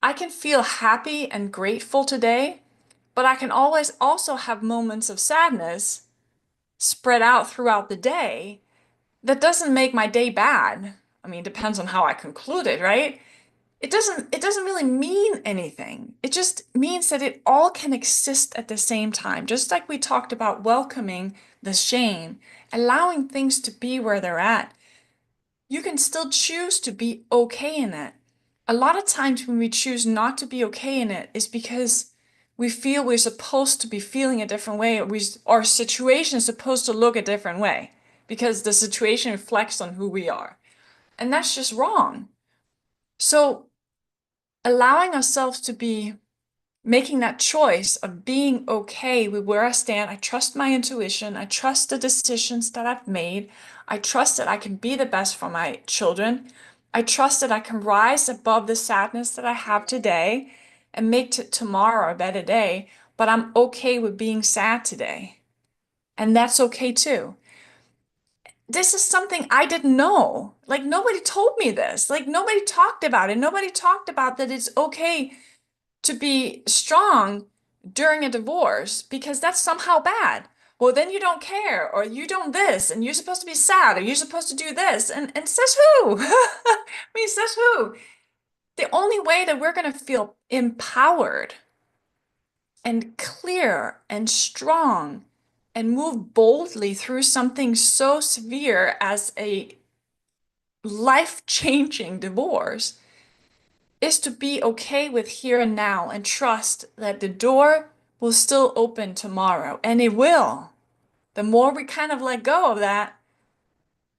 I can feel happy and grateful today, but I can always also have moments of sadness spread out throughout the day. That doesn't make my day bad. I mean, it depends on how I conclude it, right? It doesn't really mean anything. It just means that it all can exist at the same time. Just like we talked about welcoming the shame, allowing things to be where they're at. You can still choose to be okay in it. A lot of times when we choose not to be okay in it is because we feel we're supposed to be feeling a different way, or our situation is supposed to look a different way because the situation reflects on who we are. And that's just wrong. So allowing ourselves to be making that choice of being okay with where I stand. I trust my intuition. I trust the decisions that I've made. I trust that I can be the best for my children. I trust that I can rise above the sadness that I have today and make tomorrow a better day. But I'm okay with being sad today. And that's okay too. This is something I didn't know. Like nobody told me this. Like nobody talked about it. Nobody talked about that it's okay to be strong during a divorce because that's somehow bad. Well, then you don't care, or you don't this, and you're supposed to be sad, or you're supposed to do this. And says who? I mean, says who? The only way that we're going to feel empowered and clear and strong and move boldly through something so severe as a life-changing divorce is to be okay with here and now and trust that the door will still open tomorrow. And it will. The more we kind of let go of that,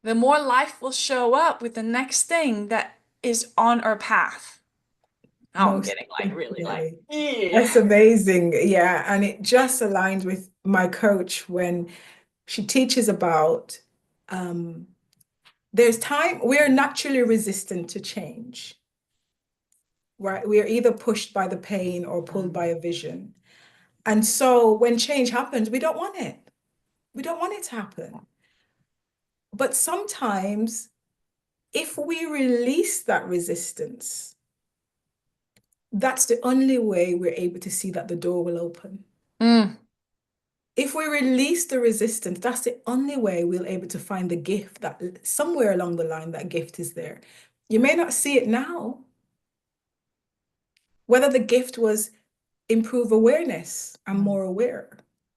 the more life will show up with the next thing that is on our path. Now I'm Most getting like really like, definitely. yeah. That's amazing. Yeah. And it just aligns with my coach when she teaches about um, there's time we're naturally resistant to change, right? We are either pushed by the pain or pulled by a vision. And so when change happens, we don't want it. We don't want it to happen. But sometimes if we release that resistance, that's the only way we're able to see that the door will open. Mm, If we release the resistance, that's the only way we'll able to find the gift that somewhere along the line that gift is there. You may not see it now, whether the gift was improve awareness, I'm mm, more aware.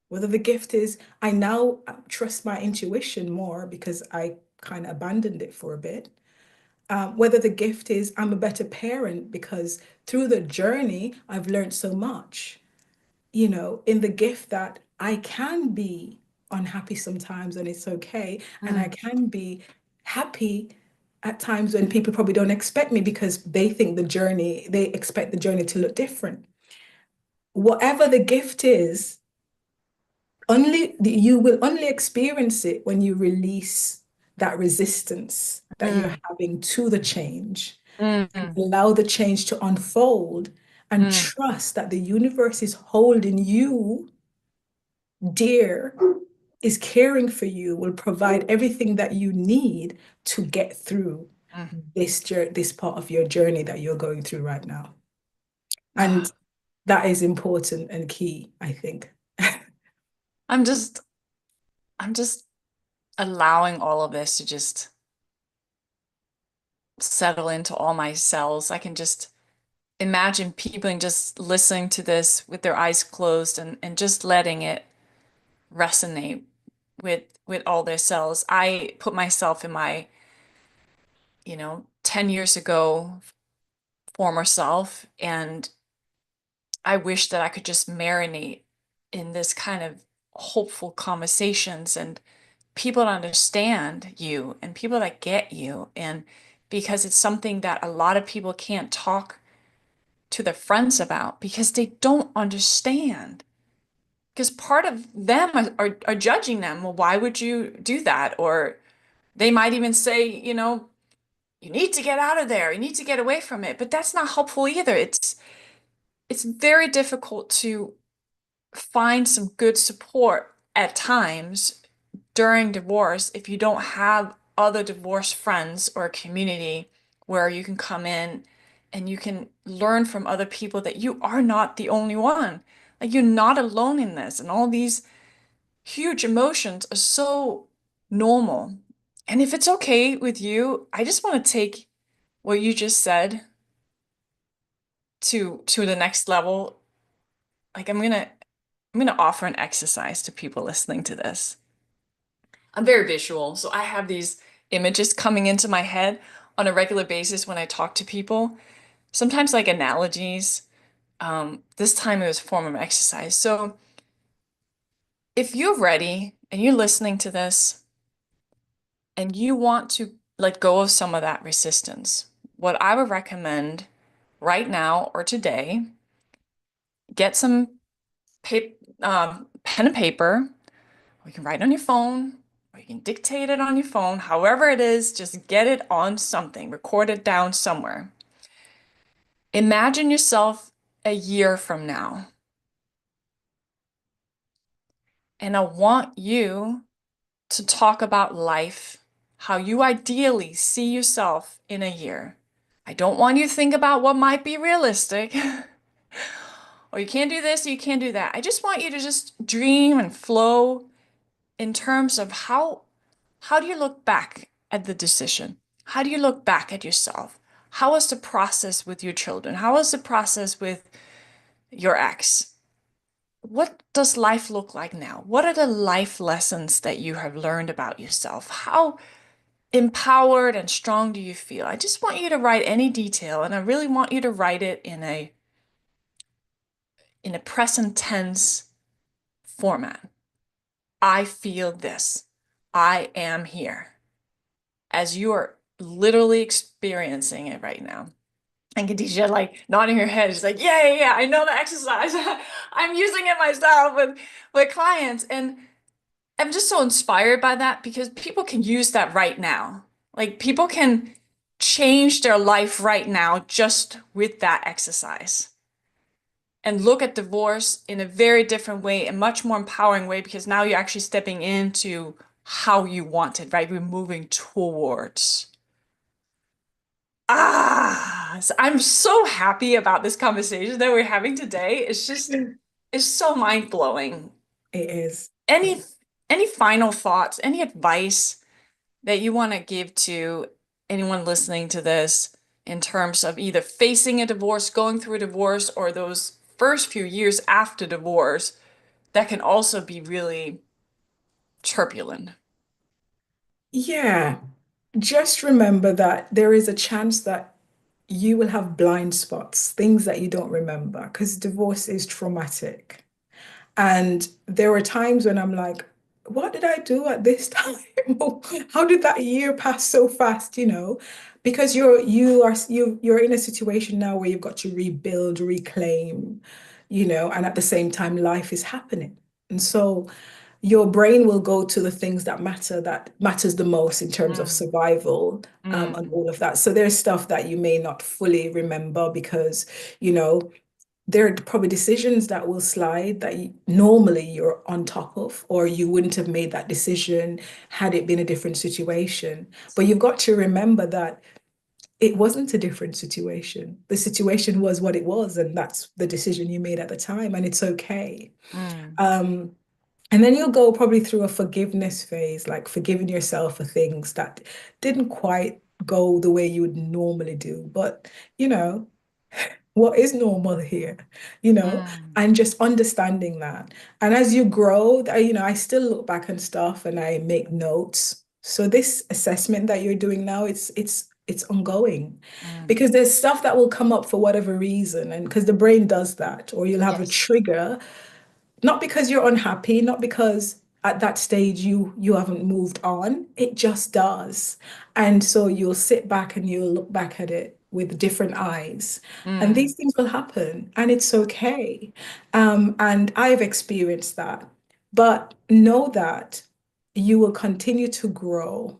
Whether the gift is I now trust my intuition more because I kind of abandoned it for a bit. Whether the gift is I'm a better parent because through the journey I've learned so much, in the gift that I can be unhappy sometimes and it's okay. And I mm, can be happy at times when people probably don't expect me because they expect the journey to look different. Whatever the gift is, you will only experience it when you release that resistance that you're mm, having to the change. mm, Allow the change to unfold and mm, trust that the universe is holding you dear, is caring for you, will provide everything that you need to get through mm. this part of your journey that you're going through right now. And Ah, that is important and key, I think. I'm just I'm just allowing all of this to just settle into all my cells. I can just imagine people and just listening to this with their eyes closed and just letting it resonate with all their cells. I put myself in my, 10 years ago former self, and I wish that I could just marinate in this kind of hopeful conversations and people that understand you and people that get you. And because it's something that a lot of people can't talk to their friends about because they don't understand. Because part of them are judging them. Well, why would you do that? Or they might even say, you need to get out of there. You need to get away from it. But that's not helpful either. It's very difficult to find some good support at times during divorce if you don't have other divorced friends or a community where you can come in and you can learn from other people that you are not the only one. Like you're not alone in this, and all these huge emotions are so normal. And if it's okay with you, I just want to take what you just said to the next level. Like I'm gonna offer an exercise to people listening to this. I'm very visual, so I have these images coming into my head on a regular basis when I talk to people. Sometimes like analogies. This time it was a form of exercise. So if you're ready and you're listening to this and you want to let go of some of that resistance, what I would recommend right now or today, get some pen and paper. Or you can write on your phone, or you can dictate it on your phone. However it is, just get it on something, record it down somewhere. Imagine yourself a year from now, and I want you to talk about life, how you ideally see yourself in a year. I don't want you to think about what might be realistic, or you can't do this, or you can't do that. I just want you to just dream and flow in terms of how do you look back at the decision? How do you look back at yourself? How was the process with your children? How was the process with your ex? What does life look like now? What are the life lessons that you have learned about yourself? How empowered and strong do you feel? I just want you to write any detail, and I really want you to write it in a present tense format. I feel this. I am here. As you are literally experiencing it right now. And Kedisha like nodding her head. She's like, yeah, yeah, yeah, I know the exercise. I'm using it myself with clients. And I'm just so inspired by that because people can use that right now. Like people can change their life right now just with that exercise and look at divorce in a very different way, a much more empowering way, because now you're actually stepping into how you want it, right? We're moving towards. So I'm so happy about this conversation that we're having today. It's so mind-blowing. It is. Any any final thoughts, any advice that you want to give to anyone listening to this in terms of either facing a divorce, going through a divorce, or those first few years after divorce that can also be really turbulent? Yeah. Just remember that there is a chance that you will have blind spots, things that you don't remember, because divorce is traumatic. And there were times when I'm like, what did I do at this time? How did that year pass so fast, you know? Because you're in a situation now where you've got to rebuild, reclaim, and at the same time life is happening. And so your brain will go to the things that matters the most in terms of Mm, survival, and mm, all of that. So there's stuff that you may not fully remember because, you know, there are probably decisions that will slide that normally you're on top of, or you wouldn't have made that decision had it been a different situation. But you've got to remember that it wasn't a different situation. The situation was what it was, and that's the decision you made at the time, and it's okay. mm, Um, and then you'll go probably through a forgiveness phase, like forgiving yourself for things that didn't quite go the way you would normally do. But, you know, what is normal here, you know, Mm, and just understanding that. And as you grow, I still look back and stuff and I make notes. So this assessment that you're doing now, it's ongoing mm. because there's stuff that will come up for whatever reason, and because the brain does that, or you'll have a Yes. trigger, not because you're unhappy, not because at that stage you haven't moved on. It just does. And so you'll sit back and you'll look back at it with different eyes. And Mm, these things will happen and it's okay. And I've experienced that. But know that you will continue to grow.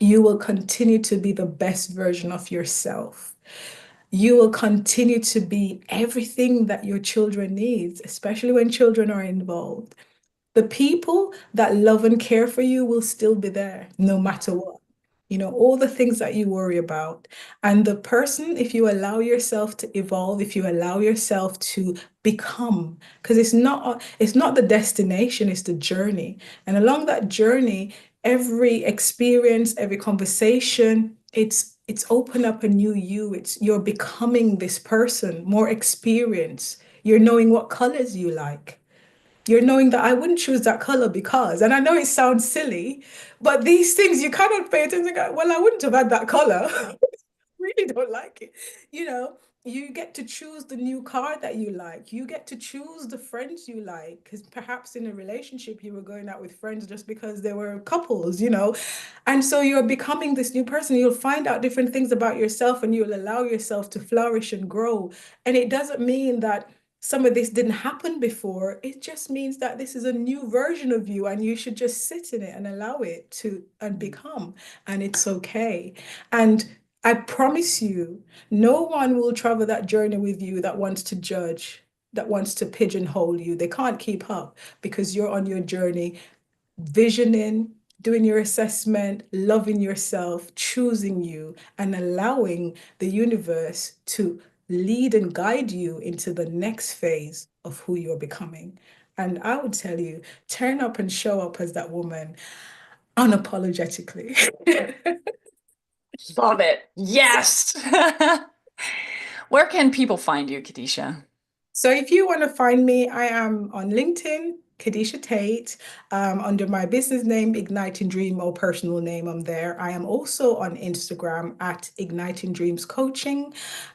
You will continue to be the best version of yourself. You will continue to be everything that your children needs, especially when children are involved. The people that love and care for you will still be there no matter mm, what. All the things that you worry about. And the person, if you allow yourself to evolve, if you allow yourself to become, because it's not the destination, it's the journey. And along that journey, every experience, every conversation, it's open up a new you. You're becoming this person, more experience. You're knowing what colors you like. You're knowing that I wouldn't choose that color because, and I know it sounds silly, but these things you cannot pay attention. Well, I wouldn't have had that color. Really don't like it. You know, you get to choose the new car that you like. You get to choose the friends you like. Because perhaps in a relationship, you were going out with friends just because they were couples. And so you're becoming this new person. You'll find out different things about yourself and you'll allow yourself to flourish and grow. And it doesn't mean that some of this didn't happen before. It just means that this is a new version of you and you should just sit in it and allow it to and mm, become. And it's okay. And I promise you, no one will travel that journey with you that wants to judge, that wants to pigeonhole you. They can't keep up because you're on your journey, visioning, doing your assessment, loving yourself, choosing you, and allowing the universe to lead and guide you into the next phase of who you're becoming. And I would tell you, turn up and show up as that woman unapologetically. Love it. Yes. Where can people find you, Kedisha? So if you want to find me, I am on LinkedIn, Kedisha Taitt, under my business name, Igniting Dream, or personal name, I'm there. I am also on Instagram at Igniting Dreams Coaching,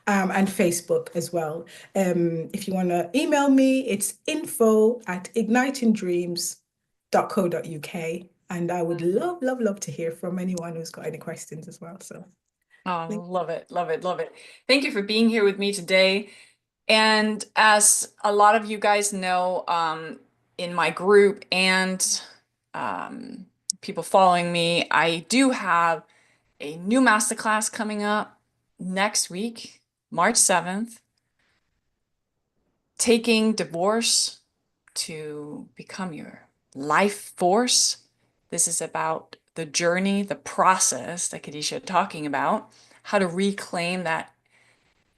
and Facebook as well. If you want to email me, it's info@ignitingdreams.co.uk. And I would Mm. love, love, love to hear from anyone who's got any questions as well. So Oh, love it, love it, love it. Thank you for being here with me today. And as a lot of you guys know, in my group and um, people following me, I do have a new masterclass coming up next week, March 7th, taking divorce to become your life force. This is about the journey, the process that Kedisha talking about, how to reclaim that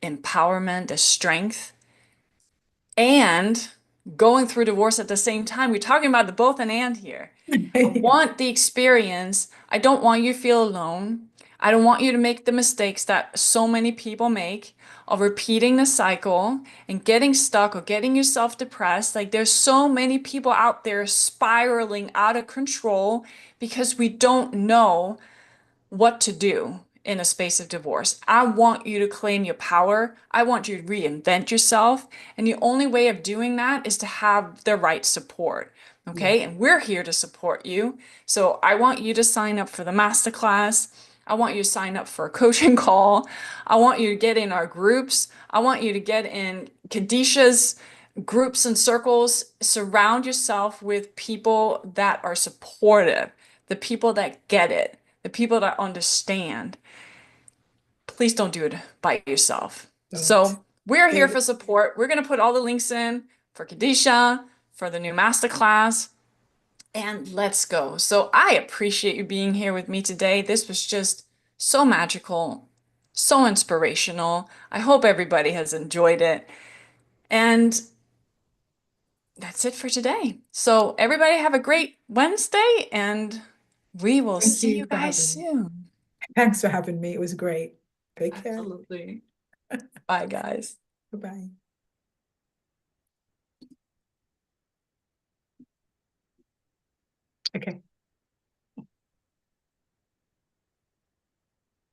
empowerment, the strength, and going through divorce at the same time. We're talking about the both and here. I want the experience. I don't want you to feel alone. I don't want you to make the mistakes that so many people make of repeating the cycle and getting stuck or getting yourself depressed. Like there's so many people out there spiraling out of control because we don't know what to do in a space of divorce. I want you to claim your power. I want you to reinvent yourself. And the only way of doing that is to have the right support. Yeah, Okay. And we're here to support you. So I want you to sign up for the masterclass. I want you to sign up for a coaching call. I want you to get in our groups. I want you to get in Kedisha's groups and circles. Surround yourself with people that are supportive, the people that get it, the people that understand. Please don't do it by yourself. don't. So we're here It, for support. We're going to put all the links in for Kedisha, for the new masterclass, and let's go. So I appreciate you being here with me today. This was just so magical, so inspirational. I hope everybody has enjoyed it. And that's it for today. So everybody have a great Wednesday, and we will Thank see you you for guys having me. soon. Thanks for having me. It was great. Take care. Absolutely. Bye, guys. Bye-bye. Okay.